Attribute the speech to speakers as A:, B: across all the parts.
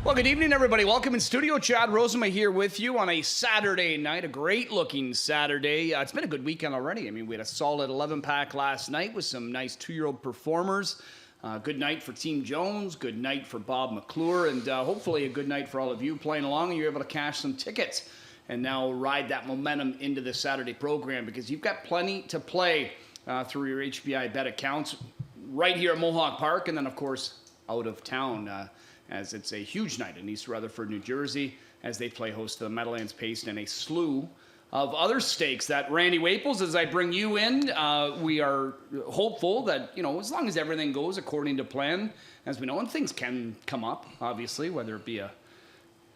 A: Well, good evening, everybody. Welcome in studio. Chad Rosema here with you on a Saturday night, a great-looking Saturday. It's been a good weekend already. I mean, we had a solid 11-pack last night with some nice 2-year-old performers. Good night for Team Jones, good night for Bob McClure, and hopefully a good night for all of you playing along and you're able to cash some tickets and now ride that momentum into the Saturday program because you've got plenty to play through your HBI bet accounts right here at Mohawk Park and then, of course, out of town as it's a huge night in East Rutherford, New Jersey, as they play host to the Meadowlands Pace and a slew of other stakes. That Randy Waples, as I bring you in, we are hopeful that, you know, as long as everything goes according to plan, as we know, and things can come up, obviously, whether it be a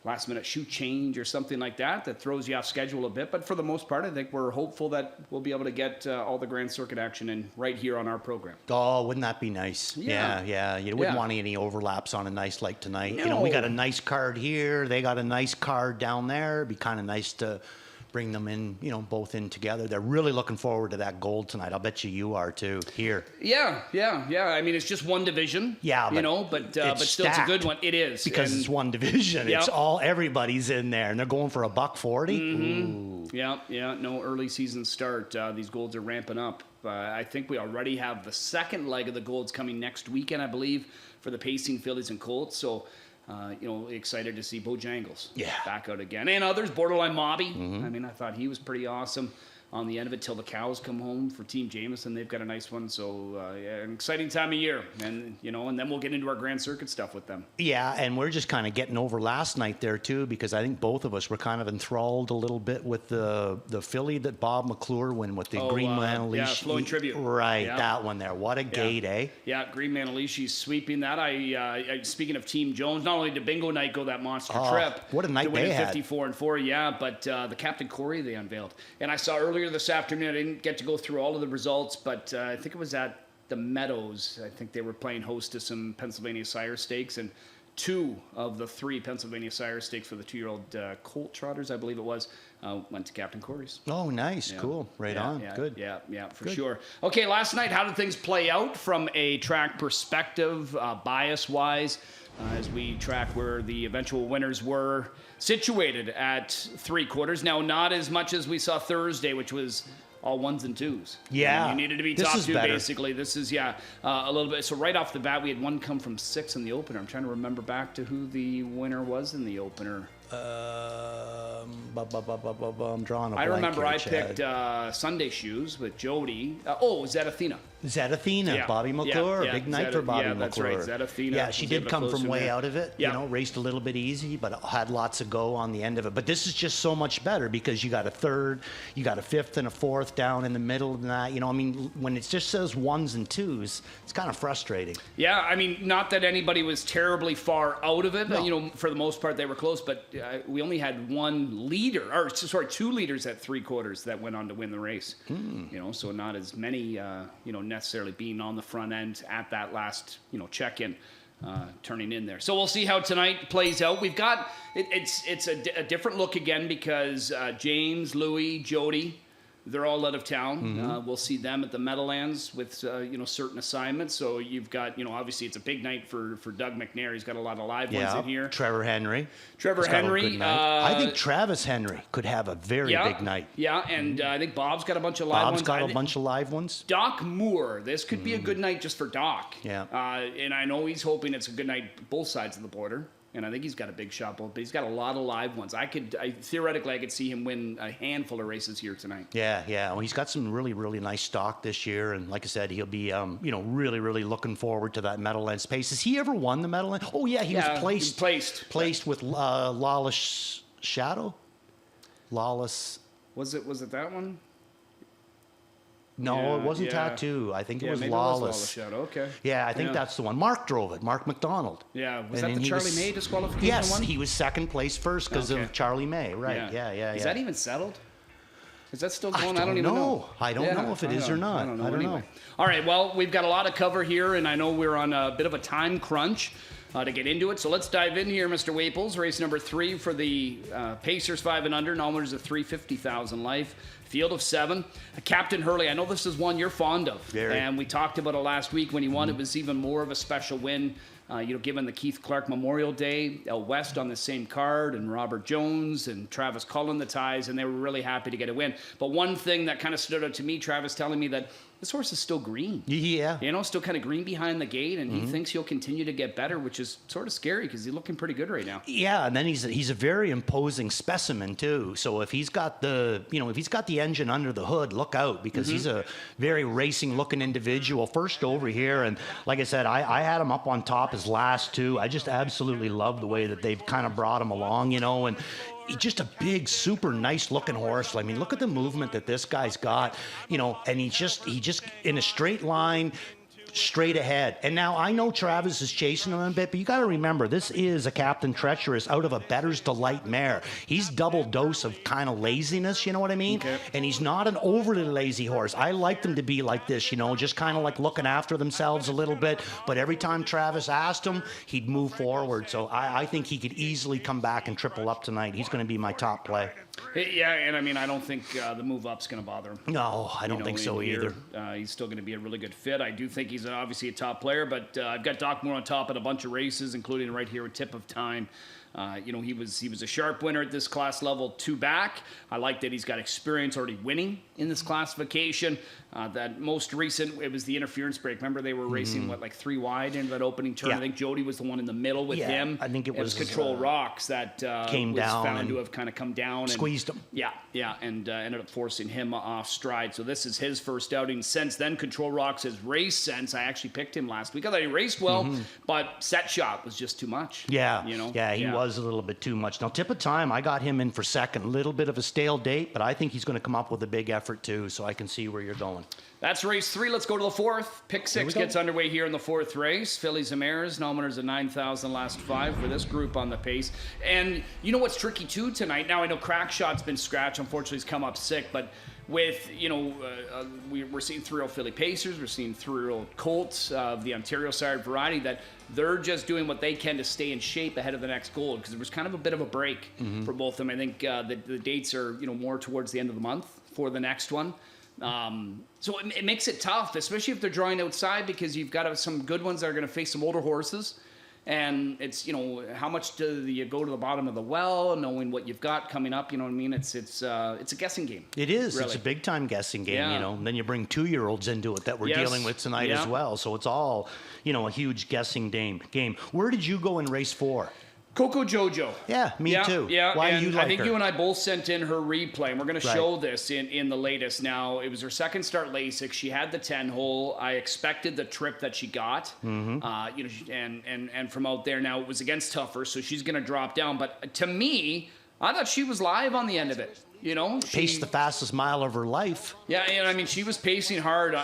A: last-minute shoe change or something like that throws you off schedule a bit. But for the most part, I think we're hopeful that we'll be able to get all the Grand Circuit action in right here on our program.
B: Oh, wouldn't that be nice? Yeah. You wouldn't want any overlaps on a night like tonight. No. You know, we got a nice card here. They got a nice card down there. It'd be kind of nice to bring them in, you know, both in together. They're really looking forward to that gold tonight. I'll bet you are too. Here.
A: Yeah. I mean, it's just one division.
B: Yeah,
A: but still, it's a good one. It is
B: because it's one division. Yep. It's everybody's in there, and they're going for $140.
A: Mm-hmm. Yeah. No early season start. These golds are ramping up. I think we already have the second leg of the golds coming next weekend, I believe, for the pacing fillies and colts. So. Excited to see Bojangles back out again. And others, Borderline Mobby. Mm-hmm. I mean, I thought he was pretty awesome on the end of it till the cows come home for Team Jameson. They've got a nice one. So, an exciting time of year. And, and then we'll get into our Grand Circuit stuff with them.
B: Yeah, and we're just kind of getting over last night there, too, because I think both of us were kind of enthralled a little bit with the filly that Bob McClure won with the Green Manalishi.
A: Yeah, Flowing Tribute.
B: Right, that one there. What a gate, eh?
A: Yeah, Green Manalishi's sweeping that. I speaking of Team Jones, not only did Bingo Night go that monster trip.
B: What a night they had.
A: 54-4, but the Captain Corey they unveiled. And I saw earlier this afternoon, I didn't get to go through all of the results, but I think it was at the Meadows. I think they were playing host to some Pennsylvania Sire Stakes, and 2 of the 3 Pennsylvania Sire Stakes for the 2-year-old colt trotters, I believe it was, went to Captain Corey's.
B: Oh, nice. Yeah. Cool. Right on. Good.
A: Yeah, for sure. Okay, last night, how did things play out from a track perspective, bias-wise, as we track where the eventual winners were situated at 3/4? Now, not as much as we saw Thursday, which was all 1s and 2s.
B: Yeah.
A: You needed to be top 2, basically. This is, a little bit. So right off the bat, we had one come from 6 in the opener. I'm trying to remember back to who the winner was in the opener.
B: I'm drawing a blank.
A: I remember
B: here,
A: I picked Sunday Shoes with Jody. Zed Athena.
B: Zed Athena, Bobby McClure. Big night for Bobby McClure.
A: That's right, Zed Athena.
B: Yeah, she did come from way out of it. Raced a little bit easy, but had lots to go on the end of it. But this is just so much better because you got a 3rd, you got a 5th and a 4th down in the middle of that. When it just says 1s and 2s, it's kind of frustrating.
A: Yeah, I mean, not that anybody was terribly far out of it.
B: No.
A: For the most part, they were close, but we only had 2 leaders at 3/4 that went on to win the race. So not as many, necessarily being on the front end at that last, check-in, turning in there. So we'll see how tonight plays out. We've got it's a different look again because James, Louie, Jody. They're all out of town.
B: Mm-hmm.
A: We'll see them at the Meadowlands with, certain assignments. So you've got, obviously it's a big night for Doug McNair. He's got a lot of live ones in here.
B: Trevor Henry.
A: I
B: think Travis Henry could have a very big night.
A: Yeah, and I think Bob's got a bunch of live ones.
B: Bob's got a bunch of live ones.
A: Doc Moore. This could be a good night just for Doc.
B: Yeah.
A: And I know he's hoping it's a good night both sides of the border. And I think he's got a big shot, but he's got a lot of live ones. Theoretically, I could see him win a handful of races here tonight.
B: Yeah. Well, he's got some really, really nice stock this year, and like I said, he'll be, really, really looking forward to that Meadowlands Pace. Has he ever won the Meadowlands? Oh yeah, he was placed with Lawless Shadow. Lawless.
A: Was it that one?
B: No, it wasn't Tattoo. I think it was Lawless.
A: Shadow. Okay.
B: Yeah, I think that's the one. Mark drove it. Mark McDonald.
A: Yeah. Was that the Charlie May disqualification
B: yes,
A: one?
B: Yes, he was second place first because of Charlie May. Right. Yeah.
A: Is that even settled? Is that still going?
B: I don't even know. I don't know if it is or not. I don't know.
A: All right. Well, we've got a lot to cover here, and I know we're on a bit of a time crunch to get into it. So let's dive in here, Mr. Waples. Race number 3 for the Pacers 5 and under. Normally, a $350,000 life. Field of 7. Captain Hurley, I know this is one you're fond of.
B: Very.
A: And we talked about it last week when he won. It was even more of a special win Given the Keith Clark Memorial Day, West on the same card, and Robert Jones and Travis Cullen the ties, and they were really happy to get a win. But one thing that kind of stood out to me, Travis telling me that this horse is still green.
B: Yeah.
A: Still kind of green behind the gate, and he thinks he'll continue to get better, which is sort of scary because he's looking pretty good right now.
B: Yeah, and then he's a very imposing specimen too. So if he's got the engine under the hood, look out, because he's a very racing looking individual. First over here, and like I said, I had him up on top his last two. I just absolutely love the way that they've kind of brought him along, and just a big, super nice looking horse. I mean, look at the movement that this guy's got, and he just in a straight line, straight ahead. And now I know Travis is chasing him a bit, but you got to remember, this is a Captain Treacherous out of a Better's Delight mare. He's double dose of kind of laziness, you know what I mean?
A: Okay.
B: And he's not an overly lazy horse. I like them to be like this, just kind of like looking after themselves a little bit. But every time Travis asked him, he'd move forward. So I think he could easily come back and triple up tonight. He's going to be my top play.
A: Yeah, and I mean, I don't think the move up's going to bother him.
B: No, I don't think so either.
A: He's still going to be a really good fit. I do think he's obviously a top player, but I've got Doc Moore on top at a bunch of races, including right here with Tip of Time. He was a sharp winner at this class level 2 back. I like that he's got experience already winning in this classification. That most recent, it was the interference break. Remember, they were racing, like 3 wide into that opening turn?
B: Yeah.
A: I think Jody was the one in the middle with him.
B: I think it was
A: Control Rocks that
B: came
A: was
B: down
A: found to have kind of come down.
B: Squeezed him.
A: Yeah, and ended up forcing him off stride. So this is his first outing since then. Control Rocks has raced since. I actually picked him last week. I thought he raced well, but set shot was just too much.
B: Yeah, he was a little bit too much. Now, Tip of Time, I got him in for second. A little bit of a stale date, but I think he's going to come up with a big effort too, so I can see where you're going.
A: That's race 3. Let's go to the 4th. Pick 6 gets underway here in the 4th race. Fillies and Mares, nominators at 9,000 last 5 for this group on the pace. And you know what's tricky too tonight? Now I know Crackshot's been scratched. Unfortunately, he's come up sick, but with, we're seeing 3-year-old Philly Pacers, we're seeing 3-year-old Colts of the Ontario side variety, that they're just doing what they can to stay in shape ahead of the next Gold, because there was kind of a bit of a break for both of them. I think the dates are, more towards the end of the month for the next one. So it makes it tough, especially if they're drawing outside, because you've got some good ones that are going to face some older horses. And it's, how much do you go to the bottom of the well, knowing what you've got coming up, you know what I mean? It's a guessing game.
B: It is.
A: Really.
B: It's a big time guessing game,
A: Yeah.
B: And then you bring 2-year-olds into it that we're dealing with tonight as well. So it's all, a huge guessing game. Where did you go in race 4?
A: Coco Jojo.
B: Yeah, me too.
A: Yeah,
B: Why do you like
A: I think
B: her?
A: you and I both sent in her replay, and we're going to show this in the latest. Now, it was her second start LASIK. She had the 10-hole. I expected the trip that she got, and from out there. Now, it was against Tougher, so she's going to drop down. But to me, I thought she was live on the end of it.
B: Paced the fastest mile of her life.
A: Yeah, she was pacing hard,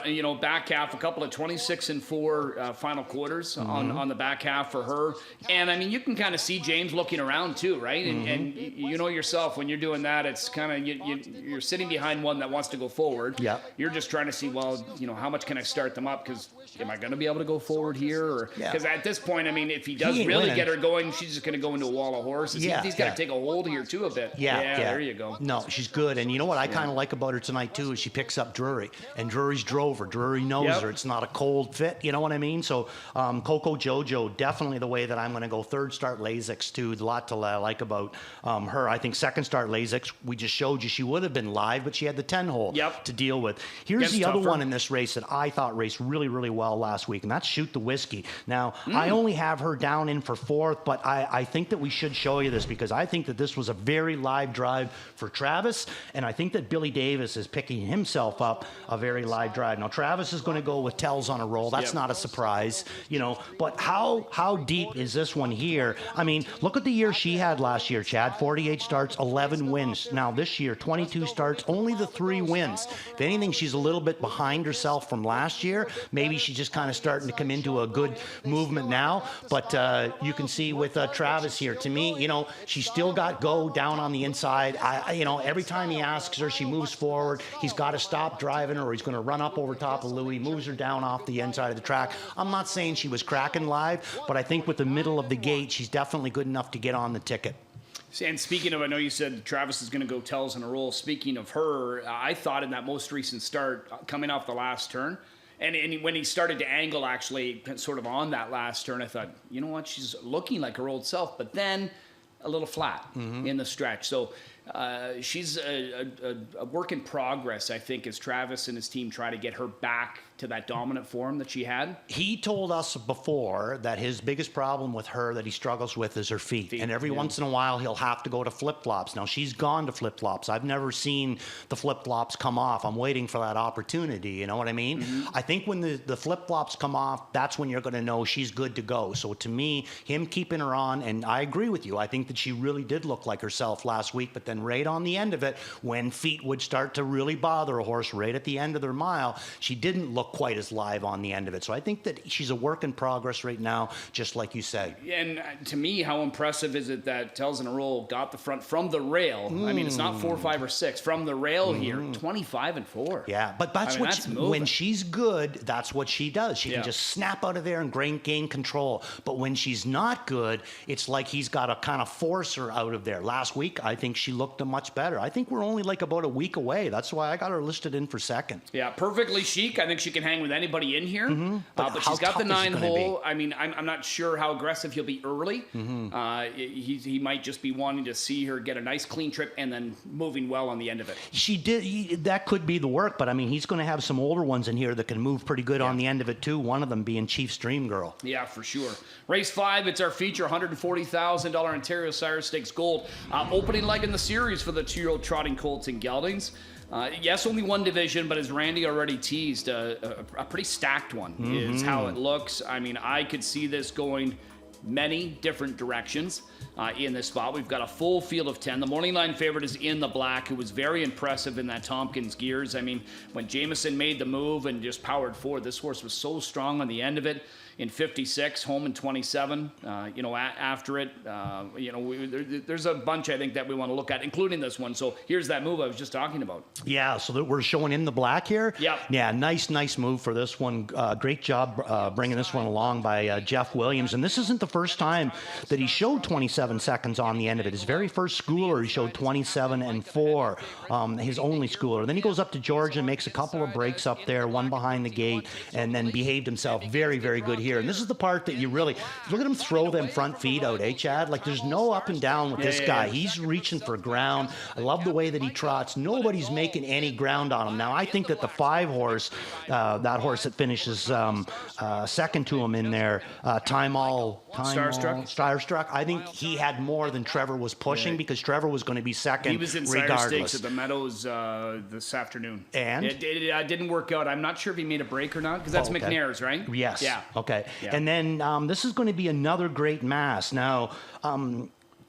A: back half, a couple of 26-4 final quarters on the back half for her. And, you can kind of see James looking around too, right? And you know yourself, when you're doing that, it's kind of, you're sitting behind one that wants to go forward.
B: Yeah.
A: You're just trying to see, well, how much can I start them up? Because am I going to be able to go forward here? Because at this point, if he does really get her going, she's just going to go into a wall of horses. He's got to take a hold here too a bit.
B: Yeah,
A: there you go.
B: No, she's good. And you know what I kind of like about her tonight too is she picks up Drury, and Drury's drove her. Drury knows her. It's not a cold fit, you know what I mean? So Coco Jojo, definitely the way that I'm going to go. Third start LASIKs too. A lot to like about her. I think second start LASIKs, we just showed you she would have been live, but she had the 10-hole to deal with. Here's
A: Gets
B: the
A: tougher.
B: other one in this race that I thought raced really, really well last week, and that's Shoot the Whiskey. Now, I only have her down in for 4th, but I think that we should show you this, because I think that this was a very live drive for Travis, and I think that Billy Davis is picking himself up a very live drive. Now, Travis is going to go with Tells on a roll. That's not a surprise, but how deep is this one here? Look at the year she had last year, Chad. 48 starts, 11 wins. Now, this year, 22 starts, only the 3 wins. If anything, she's a little bit behind herself from last year. Maybe she's just kind of starting to come into a good movement now, but you can see with Travis here, to me, she's still got go down on the inside. Every time he asks her, she moves forward. He's got to stop driving her, or he's going to run up over top of Louis, moves her down off the inside of the track. I'm not saying she was cracking live, but I think with the middle of the gate, she's definitely good enough to get on the ticket.
A: And speaking of, I know you said Travis is going to go Tells in a roll. Speaking of her, I thought in that most recent start, coming off the last turn, And when he started to angle, actually, sort of on that last turn, I thought, you know what, she's looking like her old self, but then a little flat in the stretch. So she's a work in progress, I think, as Travis and his team try to get her back to that dominant form that she had.
B: He told us before that his biggest problem with her that he struggles with is her feet. And every once in a while he'll have to go to flip-flops. Now she's gone to flip-flops. I've never seen the flip-flops come off. I'm waiting for that opportunity, you know what I mean? I think when the flip-flops come off, that's when you're going to know she's good to go. So to me, him keeping her on, and I agree with you, I think that she really did look like herself last week, but then right on the end of it, when feet would start to really bother a horse right at the end of their mile, she didn't look quite as live on the end of it. So I think that she's a work in progress right now, just like you said.
A: And to me, how impressive is it that Tells in a Roll got the front from the rail? I mean, it's not 4, 5, or 6 from the rail here. 25-4.
B: Yeah, but that's when she's good. That's what she does. She can just snap out of there and gain control. But when she's not good, it's like he's got to kind of force her out of there. Last week, I think she looked much better. I think we're only like about a week away. That's why I got her listed in for second. Yeah,
A: perfectly chic. I think she can hang with anybody in here. But she's got the 9-hole. I mean, I'm not sure how aggressive he'll be early. He might just be wanting to see her get a nice clean trip and then moving well on the end of it.
B: That could be the work, but I mean, he's going to have some older ones in here that can move pretty good on the end of it too. One of them being Chief's Dream Girl.
A: Yeah, for sure. Race 5, it's our feature, $140,000 Ontario Sire Stakes Gold. Opening leg in the series for the 2-year-old trotting colts and geldings. Yes, only one division, but as Randy already teased, a pretty stacked one is how it looks. I mean, I could see this going many different directions in this spot. We've got a full field of 10. The morning line favorite is In the Black, who was very impressive in that Tompkins gears. I mean, when Jameson made the move and just powered forward, this horse was so strong on the end of it. In 56, home in 27, after it, there's a bunch, I think, that we want to look at, including this one. So here's that move I was just talking about.
B: Yeah, so that we're showing In the Black here.
A: Yeah.
B: Yeah, nice move for this one. Great job bringing this one along by Jeff Williams. And this isn't the first time that he showed 27 seconds on the end of it. His very first schooler, he showed 27-4, his only schooler. Then he goes up to Georgia and makes a couple of breaks up there, one behind the gate, and then behaved himself very, very good here. And this is the part that you really look at him throw them front feet out, Chad? Like there's no up and down with this guy. He's reaching for ground. I love the way that he trots. Nobody's making any ground on him. Now I think that the 5 horse, that horse that finishes second to him in there, Starstruck. I think he had more than Trevor was pushing because Trevor was going to be second.
A: He was in Sire Stakes at the Meadows this afternoon.
B: And
A: it didn't work out. I'm not sure if he made a break or not because that's McNair's, right?
B: Yes.
A: Yeah.
B: Okay. Yeah. And then this is going to be another great mass. Now,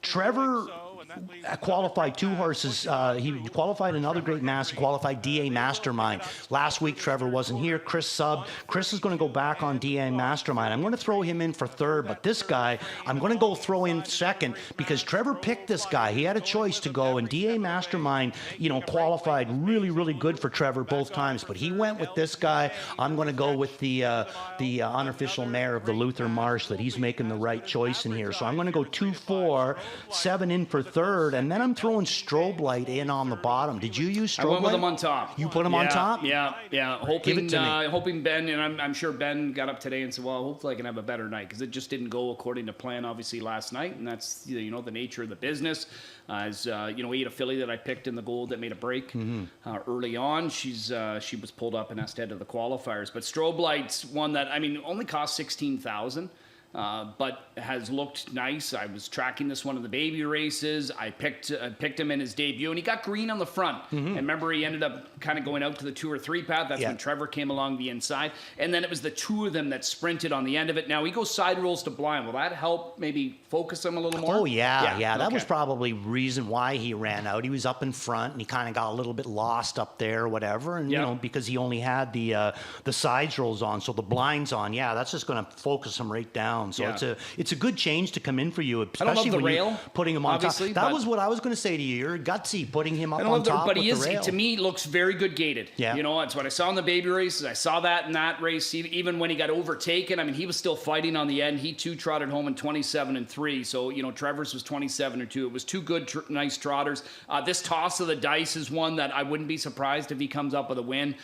B: Trevor qualified 2 horses. He qualified another great mass. He qualified DA Mastermind. Last week, Trevor wasn't here. Chris subbed. Chris is going to go back on DA Mastermind. I'm going to throw him in for third, but this guy, I'm going to throw in second because Trevor picked this guy. He had a choice to go, and DA Mastermind, qualified really, really good for Trevor both times, but he went with this guy. I'm going to go with the unofficial mayor of the Luther Marsh, that he's making the right choice in here. So I'm going to go 2, 4, 7 in for third, and then I'm throwing Strobe Light in on the bottom. Did you use Strobe Light?
A: I went with him on top.
B: You put him on top?
A: Yeah.
B: Give it to me.
A: Hoping Ben, and I'm sure Ben got up today and said, well, hopefully I can have a better night, because it just didn't go according to plan, obviously, last night, and that's, the nature of the business. We had a filly that I picked in the gold that made a break early on. She was pulled up and has to head to the qualifiers. But Strobe Light's one that, only cost $16,000. But has looked nice. I was tracking this one in the baby races. I picked him in his debut, and he got green on the front. And remember, he ended up kind of going out to the 2 or 3 path. That's when Trevor came along the inside. And then it was the 2 of them that sprinted on the end of it. Now, he goes side rolls to blind. Will that help maybe focus him a little more?
B: Oh, yeah. That was probably reason why he ran out. He was up in front, and he kind of got a little bit lost up there or whatever. And, because he only had the sides rolls on, so the blinds on. Yeah, that's just going to focus him right down. down. So
A: Yeah.
B: it's a good change to come in for you,
A: I don't
B: especially
A: love the
B: when
A: rail,
B: you're putting him on top.
A: obviously,
B: That
A: but-
B: was what I was going to say to you. You're gutsy putting him up
A: I don't
B: on
A: love the,
B: top
A: but
B: with
A: he
B: the
A: is,
B: rail.
A: to me, looks very good gated.
B: Yeah.
A: You know, it's what I saw in the baby races. I saw that in that race. Even when he got overtaken, I mean, he was still fighting on the end. He too trotted home in 27-3. So, you know, Trevor's was 27-2. It was two good, nice trotters. This toss of the dice is one that I wouldn't be surprised if he comes up with a win.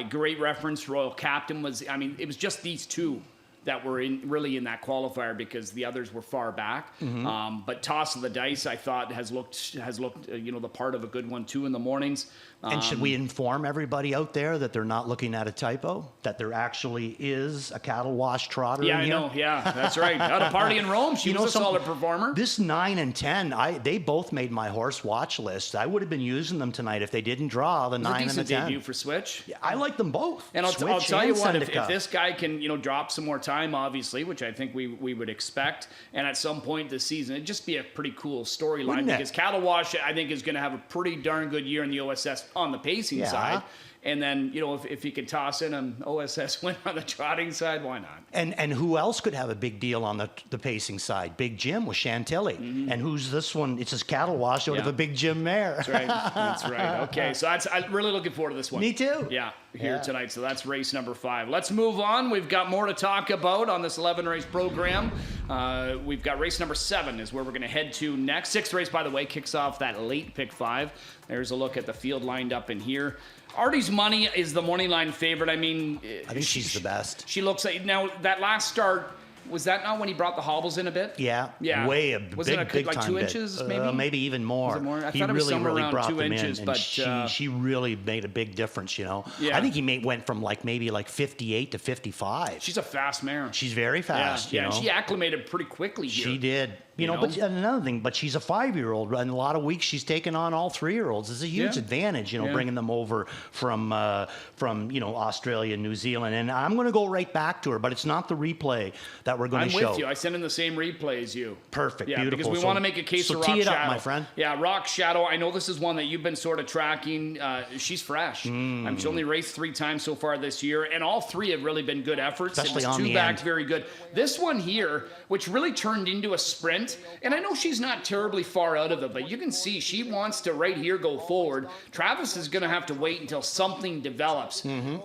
A: Great reference. Royal Captain was, I mean, it was just these two that were really in that qualifier because the others were far back. But toss of the dice, I thought has looked you know, the part of a good one too in the mornings.
B: And should we inform everybody out there that they're not looking at a typo? That there actually is a cattle wash trotter
A: Yeah,
B: in here?
A: I know. Yeah, that's right. At a party in Rome, she was a solid performer.
B: This 9 and 10, they both made my horse watch list. I would have been using them tonight if they didn't draw the 9 and the 10.
A: Decent debut for Switch.
B: Yeah, I like them both.
A: And I'll
B: Switch
A: tell you
B: and
A: what, if
B: Syndica.
A: this guy can, you know, drop some more time, obviously, which I think we would expect, and at some point this season, it'd just be a pretty cool storyline
B: Wouldn't it?
A: because Cattle Wash, I think, is going to have a pretty darn good year in the OSS on the pacing
B: Yeah.
A: side. And then, you know, if he could toss in an OSS win on the trotting side, why not?
B: And who else could have a big deal on the pacing side? Big Jim with Chantilly. And who's this one? It's his cattle wash out of
A: Yeah.
B: a Big Jim mare.
A: That's right. That's right. Okay, so I'm really looking forward to this one.
B: Me too.
A: Yeah, here
B: Yeah.
A: tonight. So that's race number 5. Let's move on. We've got more to talk about on this 11-race program. We've got race number 7 is where we're going to head to next. 6th race, by the way, kicks off that late pick 5. There's a look at the field lined up in here. Artie's Money is the morning line favorite. I mean,
B: I think she's the best.
A: She looks like, now that last start, was that not when he brought the hobbles in a bit?
B: Yeah,
A: Yeah.
B: way a
A: Wasn't
B: big,
A: it
B: big
A: like
B: time
A: 2
B: bit.
A: inches, maybe?
B: Maybe even more.
A: Was it more? I
B: He
A: thought it was
B: really,
A: somewhere
B: really
A: around
B: brought
A: 2
B: them
A: inches,
B: in,
A: but,
B: she really made a big difference. You know,
A: Yeah.
B: I think he went from maybe 58 to 55.
A: She's a fast mare.
B: She's very fast.
A: Yeah,
B: you
A: and
B: know?
A: she acclimated pretty quickly here.
B: She did. You know, but another thing, but she's a 5-year-old, and a lot of weeks she's taken on all 3-year-olds. It's a huge
A: Yeah.
B: advantage, you know,
A: Yeah.
B: bringing them over from you know, Australia, New Zealand. And I'm going to go right back to her, but it's not the replay that we're going to show.
A: I'm with you. I sent in the same replay as you.
B: Perfect,
A: Yeah,
B: beautiful.
A: because we
B: So-
A: want to make a case
B: so
A: of Rock
B: tee it
A: Shadow.
B: up, my friend.
A: Yeah, Rock Shadow. I know this is one that you've been sort of tracking. She's fresh. She's only raced 3 times so far this year, and all 3 have really been good efforts.
B: Especially
A: it was
B: on
A: 2
B: the
A: back,
B: end.
A: very good. This one here, which really turned into a sprint, and I know she's not terribly far out of it, but you can see she wants to right here go forward. Travis is going to have to wait until something develops.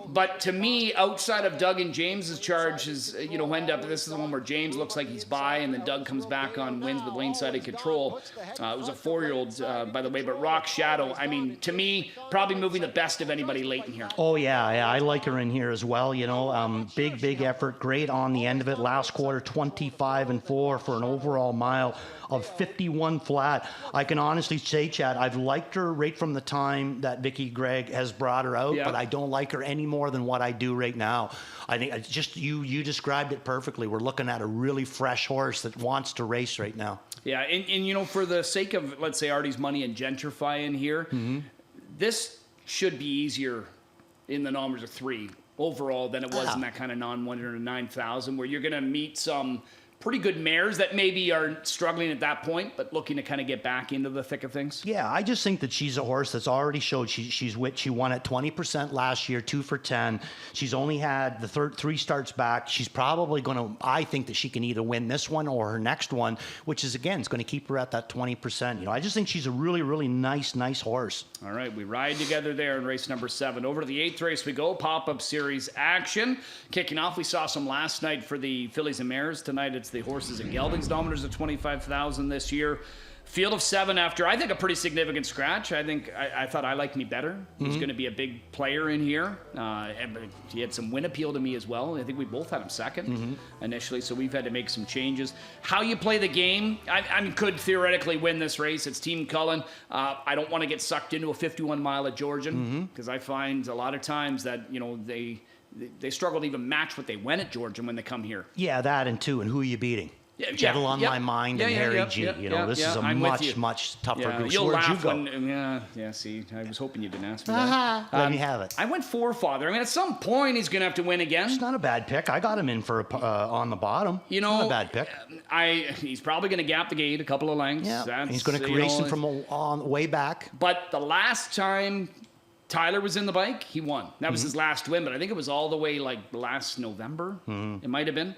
A: But to me, outside of Doug and James's charge is, you know, end up, this is the one where James looks like he's by, and then Doug comes back on, wins with lane-sided control. It was a 4-year-old, by the way, but Rock Shadow, I mean, to me, probably moving the best of anybody late in here.
B: Oh, yeah, I like her in here as well, you know. Big effort, great on the end of it. Last quarter, 25-4 for an overall mile of 51 flat. I can honestly say, Chad, I've liked her right from the time that Vicky Gregg has brought her out,
A: Yeah.
B: but I don't like her any more than what I do right now. I think it's just you described it perfectly. We're looking at a really fresh horse that wants to race right now.
A: Yeah, and you know, for the sake of, let's say, Artie's Money and Gentrify in here, this should be easier in the numbers of 3 overall than it was in that kind of non-100 9,000, where you're going to meet some pretty good mares that maybe are struggling at that point, but looking to kind of get back into the thick of things.
B: Yeah, I just think that she's a horse that's already showed she won at 20% last year, 2 for 10. She's only had the 3 starts back. She's probably going to, I think that she can either win this one or her next one, which is, again, it's going to keep her at that 20%. You know, I just think she's a really, really nice horse.
A: All right, we ride together there in race number 7. Over to the 8th race we go, pop-up series action. Kicking off, we saw some last night for the fillies and mares. Tonight it's the horses and geldings, dominators of 25,000 this year. Field of 7 after, I think, a pretty significant scratch. I thought I Liked Me Better. He's going to be a big player in here. And he had some win appeal to me as well. I think we both had him second initially, so we've had to make some changes. How you play the game, I could theoretically win this race. It's Team Cullen. I don't want to get sucked into a 51 mile at Georgian, because I find a lot of times that, you know, they struggle to even match what they went at Georgian when they come here.
B: Yeah, that and 2, and who are you beating?
A: Yeah,
B: Gentle on
A: yep.
B: My Mind and
A: Yeah,
B: Harry
A: yep,
B: G.
A: yep,
B: You know,
A: yep,
B: this is a
A: I'm with you.
B: much tougher
A: Yeah,
B: group.
A: you'll
B: So where'd you
A: laugh
B: go?
A: when, see, I was hoping you didn't ask me that.
B: Let me have it.
A: I went Forefather. I mean, at some point, he's going to have to win again.
B: It's not a bad pick. I got him in for on the bottom.
A: You know,
B: Not a bad pick.
A: He's probably going to gap the gate a couple of lengths.
B: Yeah,
A: That's,
B: he's going to race him from on way back.
A: But the last time Tyler was in the bike, he won. That was his last win, but I think it was all the way like last November. It might have been.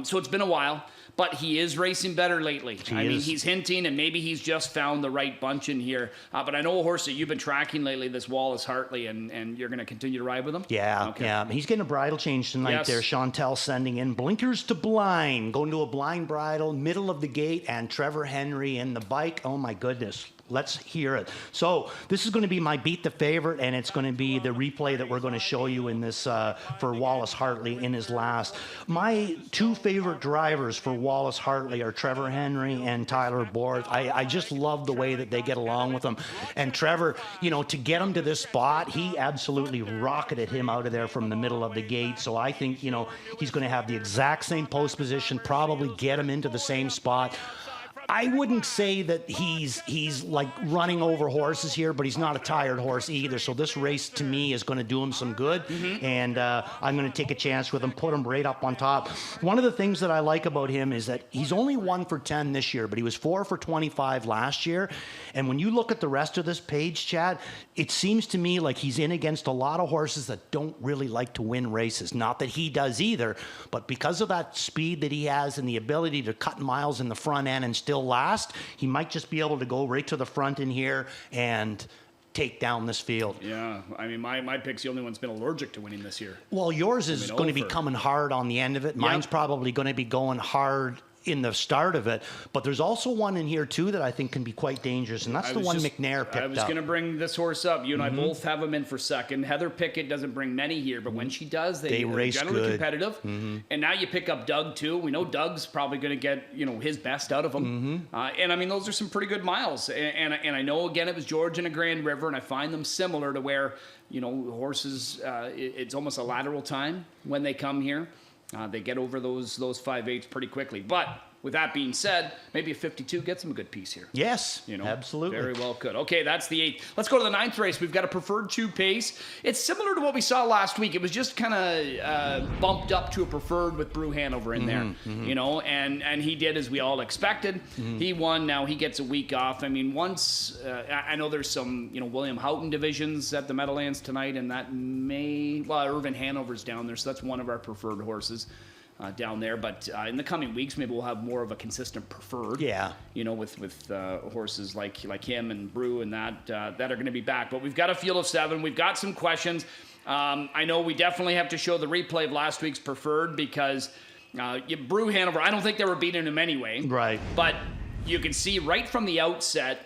A: So it's been a while, but he is racing better lately. I mean, he's hinting, and maybe he's just found the right bunch in here. But I know a horse that you've been tracking lately, this Wallace Hartley, and you're going to continue to ride with him?
B: Yeah, yeah. He's getting a bridle change tonight there. Chantel sending in blinkers to blind, going to a blind bridle, middle of the gate, and Trevor Henry in the bike. Oh, my goodness. Let's hear it. So this is going to be my beat the favorite, and it's going to be the replay that we're going to show you in this for Wallace Hartley in his last. My two favorite drivers for Wallace Hartley are Trevor Henry and Tyler Borth. I just love the way that they get along with him. And Trevor, you know, to get him to this spot, he absolutely rocketed him out of there from the middle of the gate. So I think, you know, he's going to have the exact same post position, probably get him into the same spot. I wouldn't say that he's like running over horses here, but he's not a tired horse either. So this race to me is going to do him some good, and I'm going to take a chance with him, put him right up on top. One of the things that I like about him is that he's only 1 for 10 this year, but he was 4 for 25 last year. And when you look at the rest of this page, Chad, it seems to me like he's in against a lot of horses that don't really like to win races. Not that he does either, but because of that speed that he has and the ability to cut miles in the front end and still last, he might just be able to go right to the front in here and take down this field.
A: Yeah, I mean, my pick's the only one that's been allergic to winning this year.
B: Well, yours is going to be coming hard on the end of it. Mine's probably going to be going hard in the start of it, but there's also one in here too that I think can be quite dangerous, and that's the one McNair picked up.
A: I was going to bring this horse up. You and I both have him in for second. Heather Pickett doesn't bring many here, but when she does, they
B: race
A: generally
B: good.
A: Competitive. And now you pick up Doug too. We know Doug's probably going to get, you know, his best out of him. And I mean, those are some pretty good miles. And I know again it was George and a Grand River, and I find them similar to where, you know, horses. It's almost a lateral time when they come here. They get over those 5/8 pretty quickly, but. With that being said, maybe a 52 gets him a good piece here.
B: Yes,
A: you know,
B: absolutely.
A: Very well could. Okay, that's the 8th. Let's go to the 9th race. We've got a preferred 2 pace. It's similar to what we saw last week. It was just kind of bumped up to a preferred with Brew Hanover in there, you know, and he did as we all expected. He won. Now he gets a week off. I mean, once I know there's some, you know, William Houghton divisions at the Meadowlands tonight, and that Irvin Hanover's down there, so that's one of our preferred horses. Down there, but in the coming weeks, maybe we'll have more of a consistent preferred. Yeah, you know, with horses like him and Brew and that are going to be back. But we've got a field of 7. We've got some questions. I know we definitely have to show the replay of last week's preferred because Brew Hanover. I don't think they were beating him anyway. Right. But you can see right from the outset,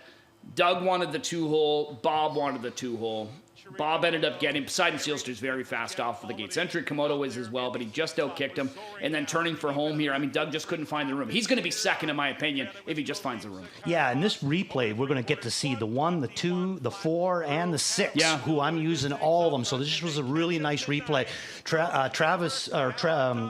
A: Doug wanted the 2-hole. Bob wanted the 2-hole. Bob ended up getting Poseidon Sealster's very fast off of the gate. Century Komodo is as well, but he just outkicked him. And then turning for home here, I mean, Doug just couldn't find the room. He's going to be second, in my opinion, if he just finds the room. Yeah, in this replay, we're going to get to see the 1, the 2, the 4, and the 6, who I'm using all of them. So this was a really nice replay.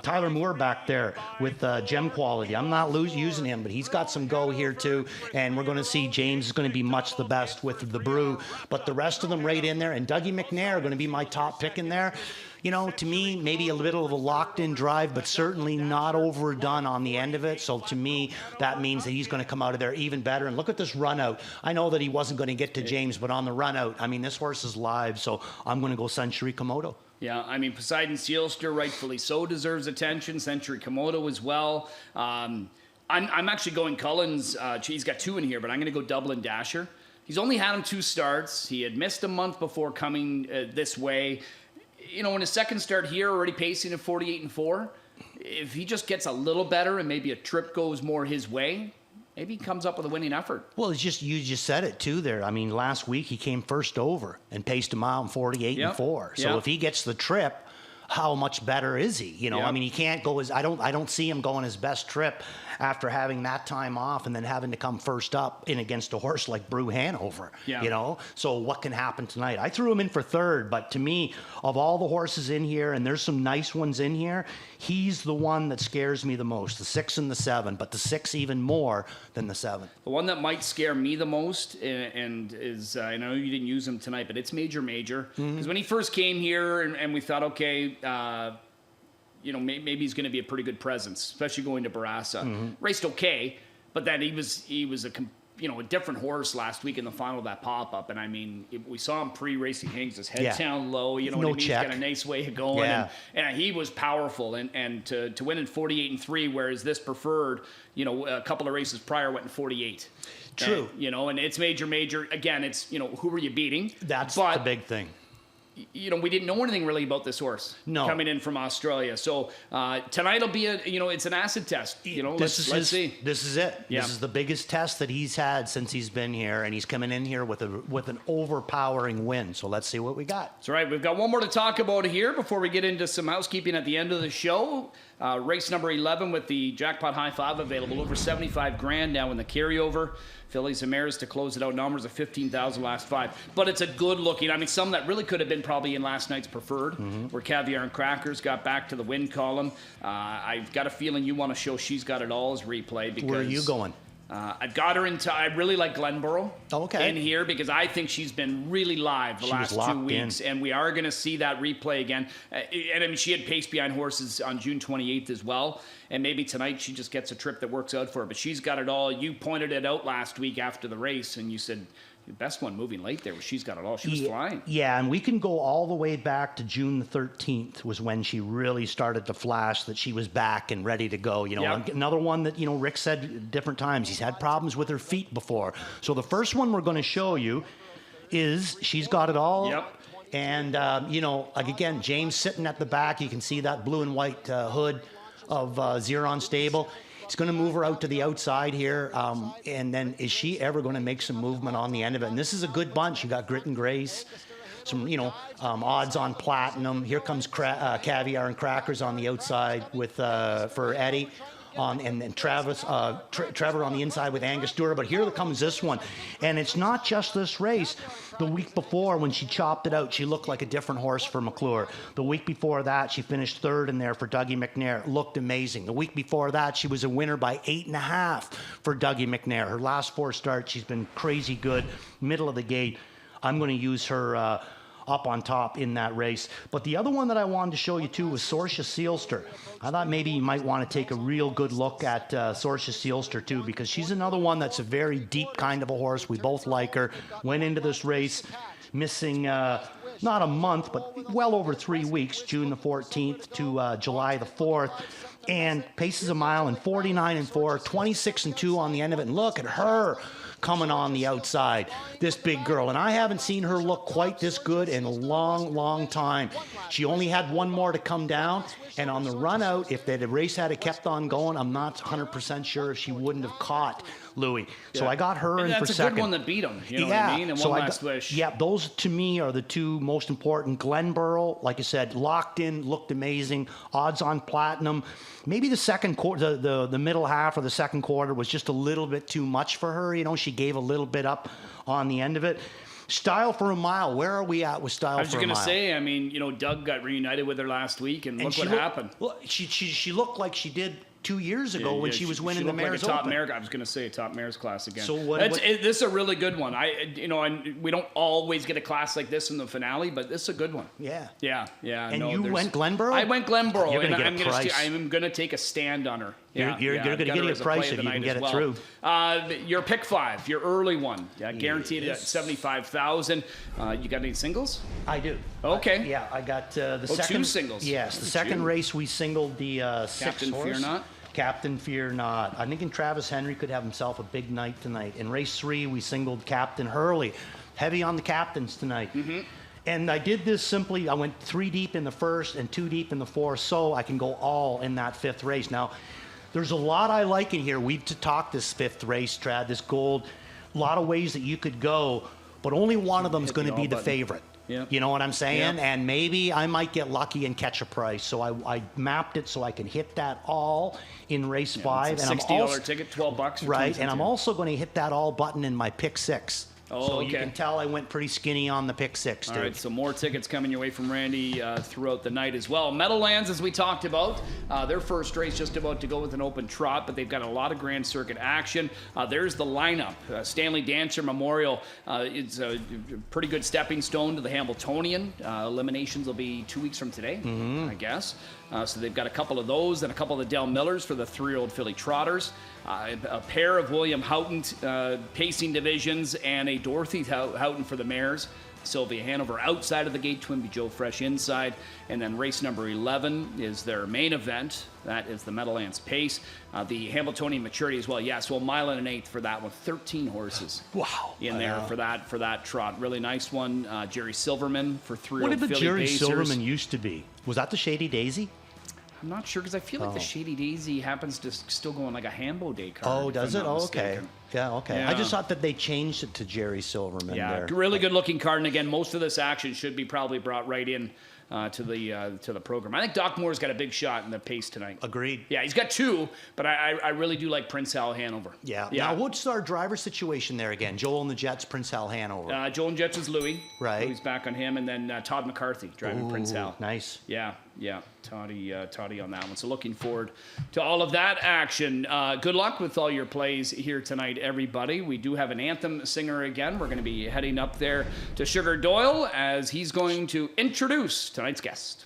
A: Tyler Moore back there with gem quality. I'm not using him, but he's got some go here too. And we're going to see James is going to be much the best with the Brew. But the rest of them right in there, and Dougie McNair are going to be my top pick in there. You know, to me, maybe a little of a locked-in drive, but certainly not overdone on the end of it. So to me, that means that he's going to come out of there even better. And look at this run out. I know that he wasn't going to get to James, but on the run out, I mean, this horse is live. So I'm going to go Century Komodo. Yeah, I mean, Poseidon Sealster, rightfully so, deserves attention. Century Komodo as well. I'm actually going Cullens. He's got 2 in here, but I'm going to go Dublin Dasher. He's only had him 2 starts. He had missed a month before coming this way. You know, in his second start here, already pacing at 48-4. If he just gets a little better and maybe a trip goes more his way, maybe he comes up with a winning effort. Well, it's just you just said it too there. I mean, last week he came first over and paced a mile in 48-4. So if he gets the trip, how much better is he? You know, I mean, he can't go I don't see him going his best trip after having that time off and then having to come first up in against a horse like Brew Hanover. You know, so what can happen tonight? I threw him in for third, but to me, of all the horses in here, and there's some nice ones in here, he's the one that scares me the most, the 6 and the 7, but the 6 even more than the 7. The one that might scare me the most, and is, I know you didn't use him tonight, but it's Major. Because when he first came here and we thought, okay, you know, maybe he's going to be a pretty good presence, especially going to Barassa. Raced okay, but then he was a a different horse last week in the final of that pop-up. And I mean, we saw him pre-racing Hings, his head down low, you know what I mean? He's got a nice way of going.
B: Yeah.
A: And he was powerful. And to win in 48-3, whereas this preferred, a couple of races prior went in 48.
B: True.
A: And it's major. Again, it's, who were you beating?
B: That's the big thing.
A: We didn't know anything really about this horse coming in from Australia. So tonight will be it's an acid test. Let's see.
B: This is it. Yeah. This is the biggest test that he's had since he's been here, and he's coming in here with an overpowering win. So let's see what we got.
A: That's right. We've got one more to talk about here before we get into some housekeeping at the end of the show. Race number 11 with the jackpot high five available, over 75 grand now in the carryover. Fillies and Mares to close it out, numbers of 15,000 last 5. But it's a good looking, some that really could have been probably in last night's preferred, where Caviar and Crackers got back to the win column. I've got a feeling you want to show She's Got It All as replay. Because
B: where are you going?
A: I've got her into. I really like Glenborough in here because I think she's been really live the last 2 weeks, and we are going to see that replay again. And she had pace behind horses on June 28th as well, and maybe tonight she just gets a trip that works out for her. But She's Got It All. You pointed it out last week after the race, and you said the best one moving late there was She's Got It All. She was flying.
B: Yeah, and we can go all the way back to June the 13th was when she really started to flash that she was back and ready to go. Another one that, Rick said at different times, he's had problems with her feet before. So the first one we're going to show you is She's Got It All.
A: Yep.
B: And, again, James sitting at the back. You can see that blue and white hood of Xeron Stable. He's going to move her out to the outside here, and then is she ever going to make some movement on the end of it? And this is a good bunch. You got Grit and Grace, some odds on Platinum. Here comes Caviar and Crackers on the outside with for Eddie. And then Trevor on the inside with Angostura. But here comes this one. And it's not just this race. The week before, when she chopped it out, she looked like a different horse for McClure. The week before that, she finished third in there for Dougie McNair. Looked amazing. The week before that, she was a winner by 8.5 for Dougie McNair. Her last 4 starts, she's been crazy good. Middle of the gate. I'm going to use her up on top in that race. But the other one that I wanted to show you too was Sorcia Sealster. I thought maybe you might want to take a real good look at Sorcia Sealster too, because she's another one that's a very deep kind of a horse. We both like her. Went into this race missing not a month, but well over 3 weeks, June the 14th to July the 4th. And paces a mile in 49-4, 26-2 on the end of it. And look at her coming on the outside, this big girl. And I haven't seen her look quite this good in a long time. She only had one more to come down. And on the run out, if the race had kept on going, I'm not 100% sure if she wouldn't have caught Louis. So I got her in for second.
A: That's a good one that beat him. You know what I mean? And
B: so
A: one last wish.
B: Yeah, those to me are the two most important. Glenborough, like I said, locked in, looked amazing. Odds on Platinum. Maybe the second quarter, the middle half of the second quarter was just a little bit too much for her. She gave a little bit up on the end of it. Style for a Mile. Where are we at with Style for a Mile?
A: I was going to say, Doug got reunited with her last week, and look what happened.
B: Well, she looked like she did 2 years ago when she was winning the Mares
A: like
B: Open.
A: I was going to say a top Mares class again.
B: So
A: this is a really good one. We don't always get a class like this in the finale, but this is a good one.
B: Yeah.
A: Yeah.
B: And you went Glenborough?
A: I went Glenborough.
B: You're going to get a price.
A: I'm going to take a stand on her.
B: You're going to get a price if you can get it through.
A: Your pick 5, your early one, guaranteed at 75,000. You got any singles?
B: I do.
A: Okay.
B: Yeah, I got the second.
A: 2 singles.
B: Yes, the second race we singled the
A: Captain
B: 6 horse.
A: Fear Not.
B: Captain Fear Not. I think Travis Henry could have himself a big night tonight. In race 3, we singled Captain Hurley. Heavy on the captains tonight. Mm-hmm. And I did this simply. I went 3 deep in the first and 2 deep in the fourth, so I can go all in that 5th race. Now, there's a lot I like in here. We've talked this 5th race, Trad, this gold. A lot of ways that you could go, but only one of them is going to be the favorite.
A: Yep.
B: You know what I'm saying?
A: Yep.
B: And maybe I might get lucky and catch a price. So I mapped it so I can hit that all in race 5.
A: It's a $60 ticket, $12.
B: Right, and I'm also going to hit that all button in my pick 6. So you can tell I went pretty skinny on the pick 6, dude.
A: All right, so more tickets coming your way from Randy throughout the night as well. Meadowlands, as we talked about, their first race just about to go with an open trot, but they've got a lot of Grand Circuit action. There's the lineup. Stanley Dancer Memorial is a pretty good stepping stone to the Hambletonian. Eliminations will be 2 weeks from today, I guess. So they've got a couple of those and a couple of the Del Millers for the 3-year-old filly trotters. A pair of William Houghton pacing divisions and a Dorothy Houghton for the mares. Sylvia Hanover outside of the gate, Twinbee Joe Fresh inside. And then race number 11 is their main event. That is the Meadowlands Pace. The Hamiltonian Maturity as well. Yeah, so a mile and an eighth for that one. 13 horses.
B: Wow.
A: In there for that trot. Really nice one. Jerry Silverman for 3-year-old
B: What did the
A: filly
B: Jerry
A: Pacers.
B: Silverman used to be? Was that the Shady Daisy?
A: I'm not sure because I feel like the Shady Daisy happens to still go on like a Hambo Day card.
B: Oh, does it? Oh, okay. Yeah, okay.
A: Yeah.
B: I just thought that they changed it to Jerry Silverman.
A: Yeah,
B: there.
A: really good looking card. And again, most of this action should be probably brought right in to the program. I think Doc Moore's got a big shot in the pace tonight.
B: Agreed.
A: Yeah, he's got two, but I really do like Prince Hal Hanover.
B: Yeah. Now, what's our driver situation there again? Joel and the Jets, Prince Hal Hanover.
A: Joel and Jets is Louis.
B: Right.
A: Louis back on him, and then Todd McCarthy driving Prince Hal.
B: Nice.
A: Yeah. Toddy on that one. So looking forward to all of that action. Good luck with all your plays here tonight, everybody. We do have an anthem singer again. We're going to be heading up there to Sugar Doyle as he's going to introduce tonight's guest.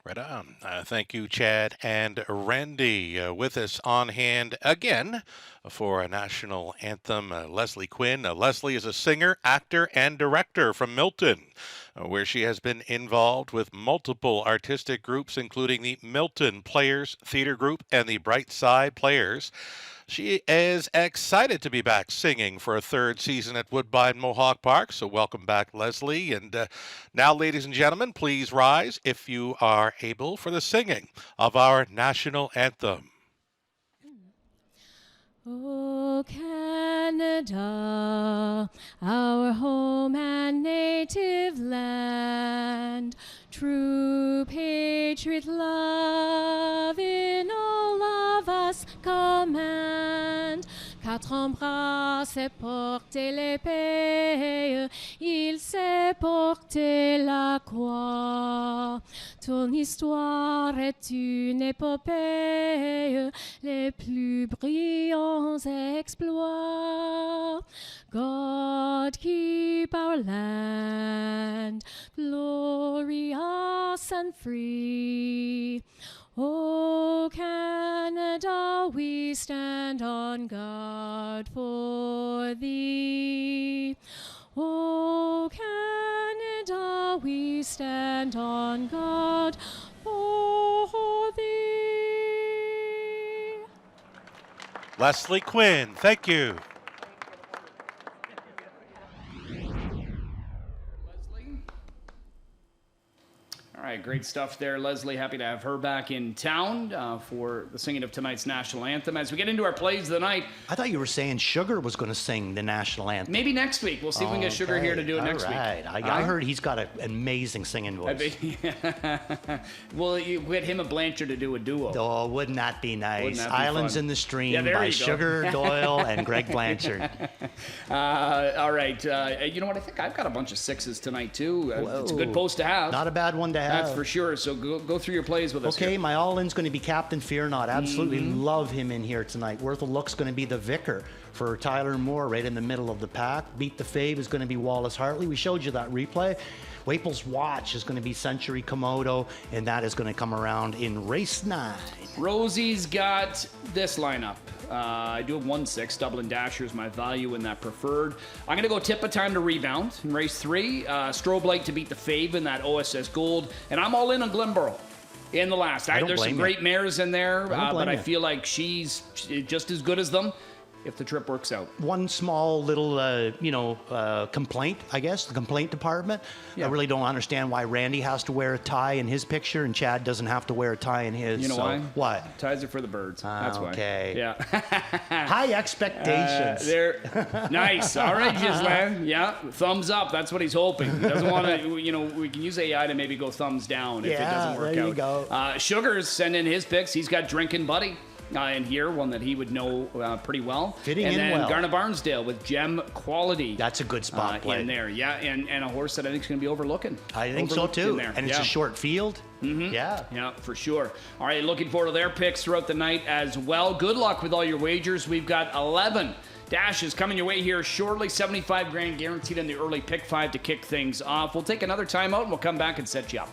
C: Right on. Thank you, Chad and Randy. With us on hand again for a national anthem, Leslie Quinn. Leslie is a singer, actor, and director from Milton, where she has been involved with multiple artistic groups, including the Milton Players Theater Group and the Bright Side Players. She is excited to be back singing for a third season at Woodbine Mohawk Park. So welcome back, Leslie. And now, ladies and gentlemen, please rise if you are able for the singing of our national anthem.
D: O Canada, our home and native land, true patriot love in all of us command. Quatre bras sait porter l'épée, il sait porter la croix. Ton histoire est une épopée, les plus brillants exploits. God keep our land glorious and free. O Canada, we stand on guard for thee. O Canada, we stand on guard for thee.
C: Leslie Quinn, thank you.
A: All right, great stuff there, Leslie. Happy to have her back in town for the singing of tonight's national anthem. As we get into our plays of the night,
B: I thought you were saying Sugar was going to sing the national anthem.
A: maybe next week. We'll see if we can get Sugar here to do it next week.
B: All right. I heard he's got an amazing singing voice.
A: We'll get him and Blanchard to do a duo.
B: Oh, wouldn't that be nice?
A: Wouldn't that be
B: Islands
A: fun?
B: in the Stream
A: Yeah, there
B: by
A: you go.
B: Sugar Doyle and Greg Blanchard.
A: All right. You know what? I think I've got a bunch of sixes tonight, too. It's a good post to have.
B: Not a bad one to have.
A: That's for sure. So go through your plays with us.
B: Okay,
A: here.
B: my all-in's going to be Captain Fear Not. Absolutely love him in here tonight. Worth a Look's going to be the Vicar for Tyler Moore, right in the middle of the pack. Beat the Fave is going to be Wallace Hartley. We showed you that replay. Waple's Watch is going to be Century Komodo, and that is going to come around in race 9.
A: Rosie's got this lineup. I do have 1-6, double and dasher is my value in that preferred. I'm going to go Tip of Time to Rebound in race 3. Strobe Light to beat the Fave in that OSS Gold. And I'm all in on Glenborough in the last. There's some great mares in there, but I feel like she's just as good as them if the trip works out.
B: One small little, complaint, I guess, the complaint department.
A: Yeah.
B: I really don't understand why Randy has to wear a tie in his picture and Chad doesn't have to wear a tie in his.
A: You know why?
B: What?
A: Ties are for the birds. That's why.
B: Okay.
A: Yeah.
B: High expectations.
A: Nice. All right, Ghislain. Yeah, thumbs up. That's what he's hoping. He doesn't want to, we can use AI to maybe go thumbs down if it doesn't work
B: there
A: out.
B: You go.
A: Sugar's sending his picks. He's got Drinkin' Buddy. In here, one that he would know pretty well.
B: Fitting
A: and
B: in
A: then
B: well.
A: Garna Barnsdale with Gem Quality.
B: That's a good spot play.
A: In there, yeah, and a horse that I think is going to be overlooking.
B: I think so too. And it's a short field.
A: Mm-hmm.
B: Yeah.
A: Yeah, for sure. All right, looking forward to their picks throughout the night as well. Good luck with all your wagers. We've got 11 dashes coming your way here shortly. 75 grand guaranteed in the early pick 5 to kick things off. We'll take another timeout and we'll come back and set you up.